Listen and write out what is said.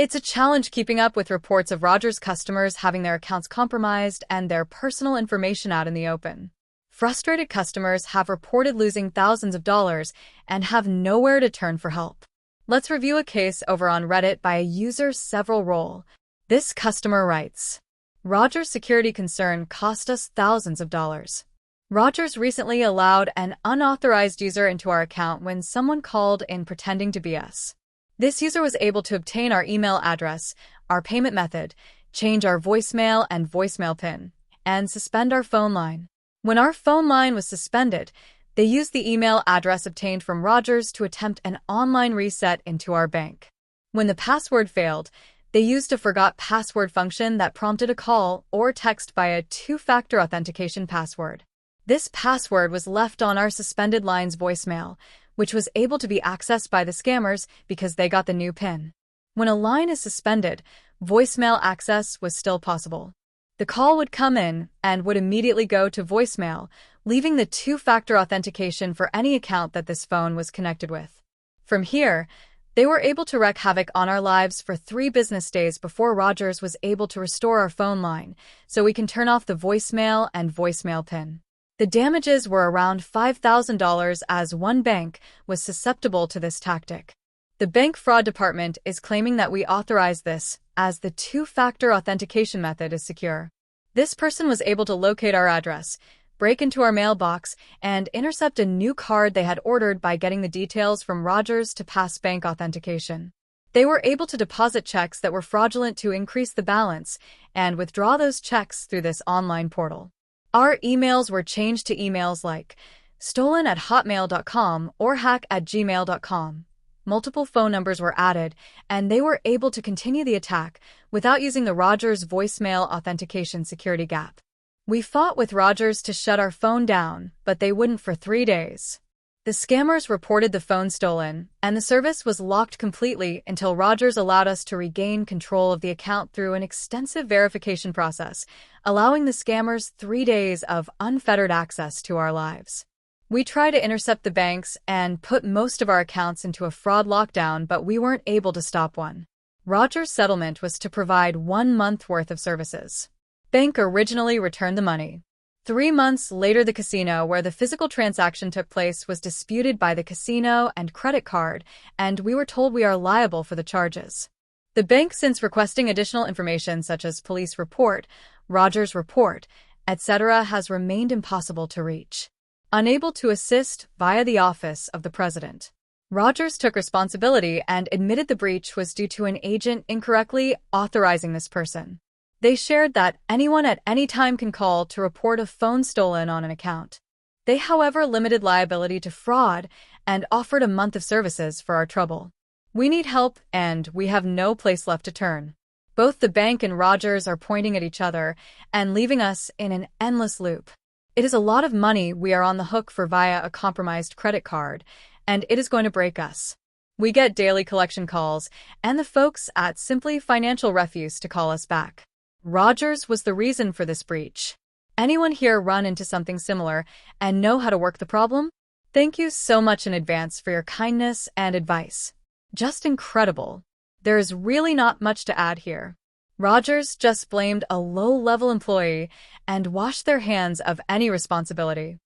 It's a challenge keeping up with reports of Rogers customers having their accounts compromised and their personal information out in the open. Frustrated customers have reported losing thousands of dollars and have nowhere to turn for help. Let's review a case over on Reddit by a user several role. This customer writes, Rogers security concern cost us thousands of dollars. Rogers recently allowed an unauthorized user into our account when someone called in pretending to be us. This user was able to obtain our email address, our payment method, change our voicemail and voicemail PIN, and suspend our phone line. When our phone line was suspended, they used the email address obtained from Rogers to attempt an online reset into our bank. When the password failed, they used a forgot password function that prompted a call or text by a two-factor authentication password. This password was left on our suspended line's voicemail, which was able to be accessed by the scammers because they got the new PIN. When a line is suspended, voicemail access was still possible. The call would come in and would immediately go to voicemail, leaving the two-factor authentication for any account that this phone was connected with. From here, they were able to wreak havoc on our lives for 3 business days before Rogers was able to restore our phone line, so we can turn off the voicemail and voicemail PIN. The damages were around $5,000 as one bank was susceptible to this tactic. The bank fraud department is claiming that we authorized this as the two-factor authentication method is secure. This person was able to locate our address, break into our mailbox, and intercept a new card they had ordered by getting the details from Rogers to pass bank authentication. They were able to deposit checks that were fraudulent to increase the balance and withdraw those checks through this online portal. Our emails were changed to emails like stolen@hotmail.com or hack@gmail.com. Multiple phone numbers were added, and they were able to continue the attack without using the Rogers voicemail authentication security gap. We fought with Rogers to shut our phone down, but they wouldn't for 3 days. The scammers reported the phone stolen, and the service was locked completely until Rogers allowed us to regain control of the account through an extensive verification process, allowing the scammers 3 days of unfettered access to our lives. We tried to intercept the banks and put most of our accounts into a fraud lockdown, but we weren't able to stop one. Rogers' settlement was to provide 1 month worth of services. Bank originally returned the money. 3 months later, the casino where the physical transaction took place was disputed by the casino and credit card, and we were told we are liable for the charges. The bank, since requesting additional information such as police report, Rogers report, etc., has remained impossible to reach. Unable to assist via the office of the president. Rogers took responsibility and admitted the breach was due to an agent incorrectly authorizing this person. They shared that anyone at any time can call to report a phone stolen on an account. They, however, limited liability to fraud and offered a month of services for our trouble. We need help, and we have no place left to turn. Both the bank and Rogers are pointing at each other and leaving us in an endless loop. It is a lot of money we are on the hook for via a compromised credit card, and it is going to break us. We get daily collection calls, and the folks at Simply Financial refuse to call us back. Rogers was the reason for this breach. Anyone here run into something similar and know how to work the problem? Thank you so much in advance for your kindness and advice. Just incredible. There is really not much to add here. Rogers just blamed a low-level employee and washed their hands of any responsibility.